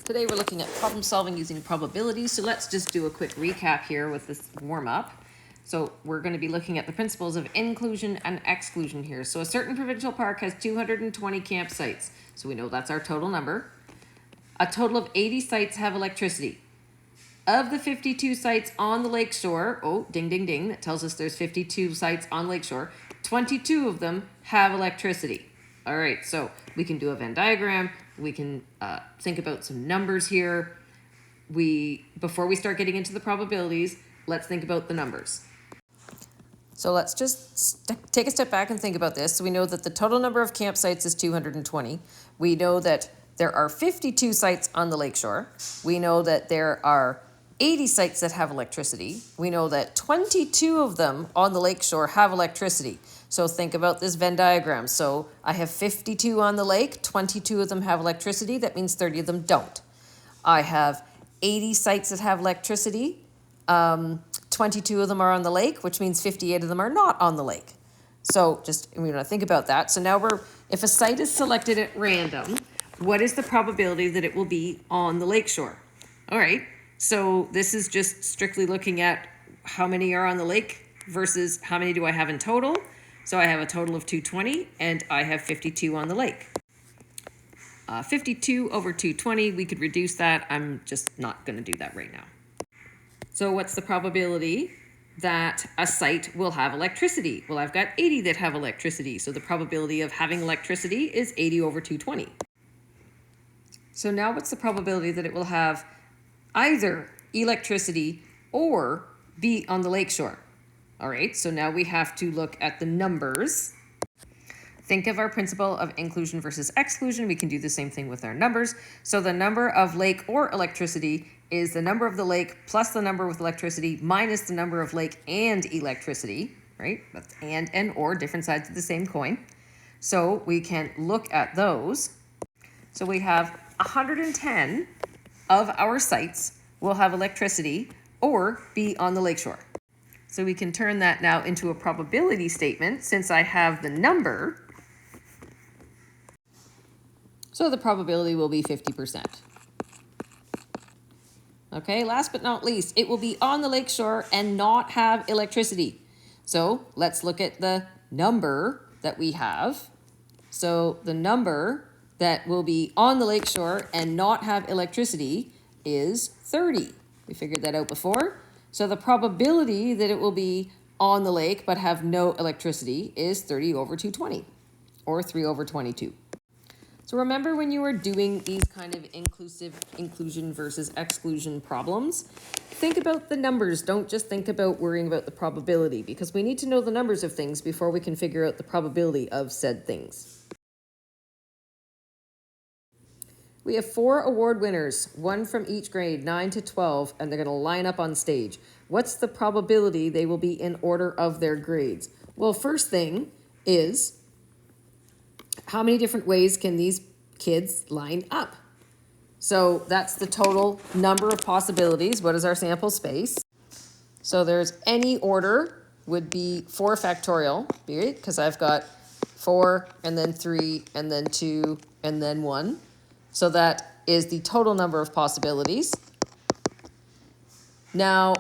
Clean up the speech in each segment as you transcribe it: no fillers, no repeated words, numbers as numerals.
Today we're looking at problem solving using probabilities. So let's just do a quick recap here with this warm up. So we're going to be looking at the principles of inclusion and exclusion here. So a certain provincial park has 220 campsites. So we know that's our total number. A total of 80 sites have electricity. Of the 52 sites on the lakeshore, oh, ding, ding, ding, that tells us there's 52 sites on lakeshore, 22 of them have electricity. All right, so we can do a Venn diagram. We can think about some numbers here. Before we start getting into the probabilities, let's think about the numbers. So let's just take a step back and think about this. So we know that the total number of campsites is 220. We know that there are 52 sites on the lakeshore. We know that there are 80 sites that have electricity. We know that 22 of them on the lakeshore have electricity. So think about this Venn diagram. So I have 52 on the lake, 22 of them have electricity. That means 30 of them don't. I have 80 sites that have electricity. 22 of them are on the lake, which means 58 of them are not on the lake. So we want to think about that. So now if a site is selected at random, what is the probability that it will be on the lakeshore? All right, so this is just strictly looking at how many are on the lake versus how many do I have in total. So I have a total of 220 and I have 52 on the lake. 52 over 220, we could reduce that. I'm just not going to do that right now. So what's the probability that a site will have electricity? Well, I've got 80 that have electricity. So the probability of having electricity is 80 over 220. So now what's the probability that it will have either electricity or be on the lakeshore? All right, so now we have to look at the numbers. Think of our principle of inclusion versus exclusion. We can do the same thing with our numbers. So the number of lake or electricity is the number of the lake plus the number with electricity minus the number of lake and electricity, right? That's and or, different sides of the same coin. So we can look at those. So we have 110 of our sites will have electricity or be on the lakeshore. So we can turn that now into a probability statement since I have the number. So the probability will be 50%. Okay, last but not least, it will be on the lakeshore and not have electricity. So let's look at the number that we have. So the number that will be on the lakeshore and not have electricity is 30. We figured that out before. So the probability that it will be on the lake but have no electricity is 30 over 220, or 3 over 22. So remember when you were doing these kind of inclusion versus exclusion problems, think about the numbers. Don't just think about worrying about the probability, because we need to know the numbers of things before we can figure out the probability of said things. We have 4 award winners, 1 from each grade, 9 to 12, and they're going to line up on stage. What's the probability they will be in order of their grades? Well, first thing is, how many different ways can these kids line up? So that's the total number of possibilities. What is our sample space? So there's any order would be 4 factorial, because I've got 4 and then 3 and then 2 and then 1. So that is the total number of possibilities. Now,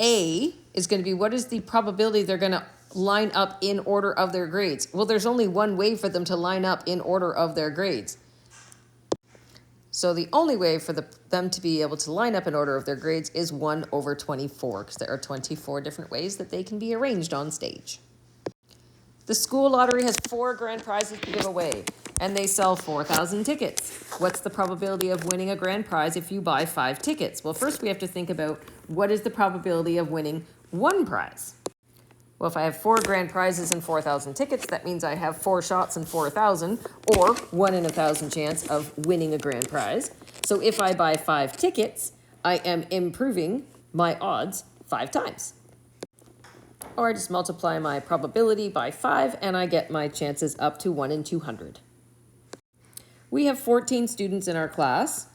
A is going to be what is the probability they're going to line up in order of their grades? Well, there's only one way for them to line up in order of their grades. So the only way for them to be able to line up in order of their grades is 1 over 24, because there are 24 different ways that they can be arranged on stage. The school lottery has 4 grand prizes to give away, and they sell 4,000 tickets. What's the probability of winning a grand prize if you buy 5 tickets? Well, first we have to think about what is the probability of winning 1 prize. Well, if I have 4 grand prizes and 4,000 tickets, that means I have 4 shots and 4,000, or 1 in 1,000 chance of winning a grand prize. So if I buy 5 tickets, I am improving my odds 5 times. Or I just multiply my probability by 5 and I get my chances up to 1 in 200. We have 14 students in our class.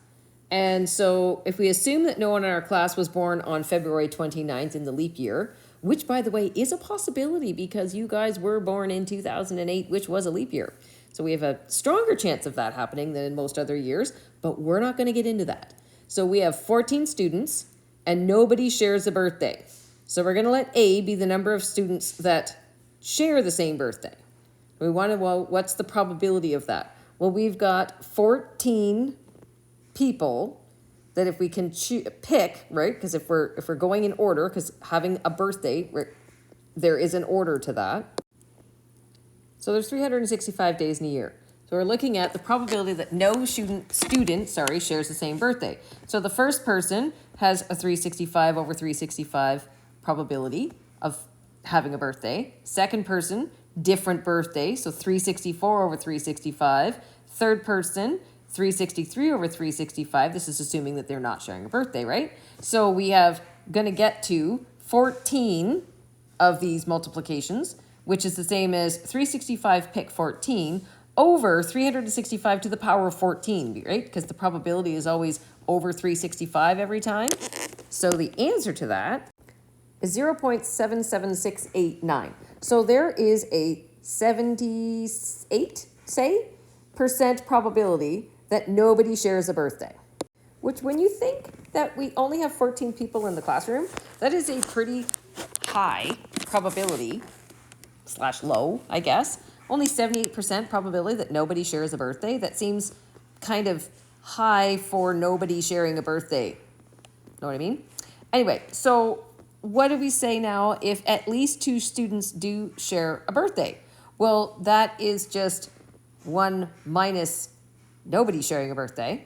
And so if we assume that no one in our class was born on February 29th in the leap year, which by the way is a possibility because you guys were born in 2008, which was a leap year. So we have a stronger chance of that happening than in most other years, but we're not going to get into that. So we have 14 students and nobody shares a birthday. So we're going to let A be the number of students that share the same birthday. We want to, well, what's the probability of that? Well, we've got 14 people that if we can pick, right? Because if we're going in order, because having a birthday, there is an order to that. So there's 365 days in a year. So we're looking at the probability that no student shares the same birthday. So the first person has a 365 over 365 probability of having a birthday. Second person, different birthday, so 364 over 365. Third person, 363 over 365. This is assuming that they're not sharing a birthday, right? So we have going to get to 14 of these multiplications, which is the same as 365 pick 14 over 365 to the power of 14, right? Because the probability is always over 365 every time. So the answer to that is 0.77689. So there is a 78, percent probability that nobody shares a birthday. Which when you think that we only have 14 people in the classroom, that is a pretty high probability, / low, I guess. Only 78% probability that nobody shares a birthday. That seems kind of high for nobody sharing a birthday. Know what I mean? Anyway, so what do we say now if at least 2 students do share a birthday? Well, that is just 1 minus nobody sharing a birthday.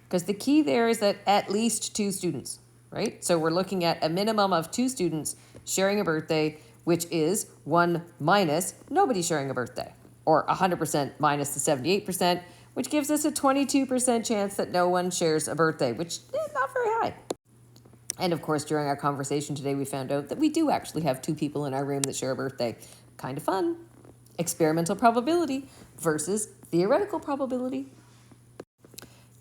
Because the key there is that at least 2 students, right? So we're looking at a minimum of 2 students sharing a birthday, which is 1 minus nobody sharing a birthday, or 100% minus the 78%, which gives us a 22% chance that no one shares a birthday, which is not very high. And of course, during our conversation today, we found out that we do actually have 2 people in our room that share a birthday. Kind of fun. Experimental probability versus theoretical probability.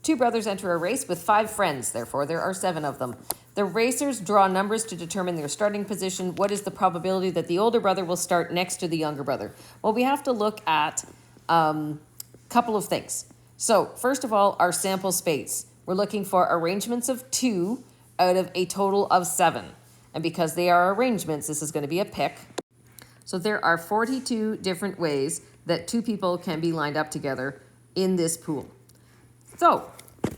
2 brothers enter a race with 5 friends, therefore there are 7 of them. The racers draw numbers to determine their starting position. What is the probability that the older brother will start next to the younger brother? Well, we have to look at a couple of things. So first of all, our sample space. We're looking for arrangements of 2 out of a total of 7. And because they are arrangements, this is going to be a pick. So there are 42 different ways that 2 people can be lined up together in this pool. So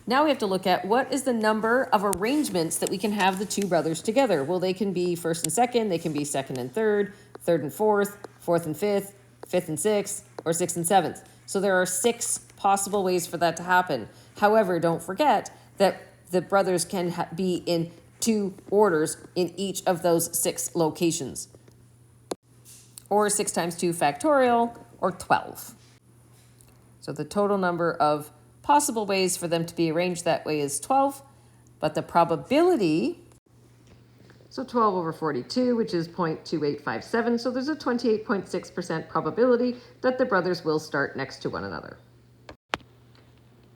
now we have to look at what is the number of arrangements that we can have the 2 brothers together. Well, they can be first and second, they can be second and third, third and fourth, fourth and fifth, fifth and sixth, or sixth and seventh. So there are 6 possible ways for that to happen. However, don't forget that the brothers can be in 2 orders in each of those 6 locations. Or 6 times 2 factorial, or 12. So the total number of possible ways for them to be arranged that way is 12, but the probability, so 12 over 42, which is 0.2857, so there's a 28.6% probability that the brothers will start next to one another.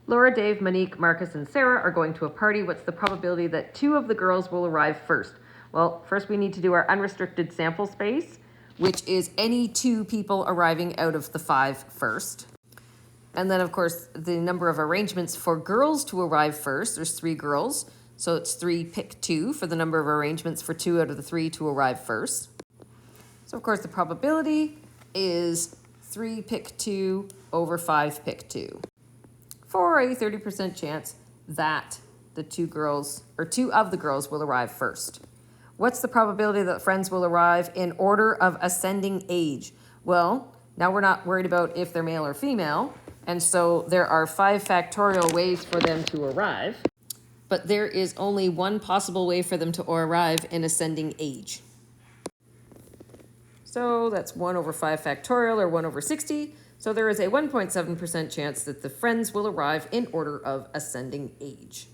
Laura, Dave, Monique, Marcus, and Sarah are going to a party. What's the probability that 2 of the girls will arrive first? Well, first we need to do our unrestricted sample space, which is any 2 people arriving out of the 5 first. And then, of course, the number of arrangements for girls to arrive first. There's 3 girls, so it's 3 pick 2 for the number of arrangements for 2 out of the 3 to arrive first. So, of course, the probability is 3 pick 2 over 5 pick 2 for a 30% chance that the 2 girls, or 2 of the girls, will arrive first. What's the probability that friends will arrive in order of ascending age? Well, now we're not worried about if they're male or female, and so there are 5 factorial ways for them to arrive, but there is only 1 possible way for them to arrive in ascending age. So that's 1 over 5 factorial, or 1 over 60. So there is a 1.7% chance that the friends will arrive in order of ascending age.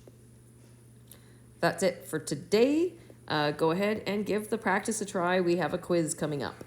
That's it for today. Go ahead and give the practice a try. We have a quiz coming up.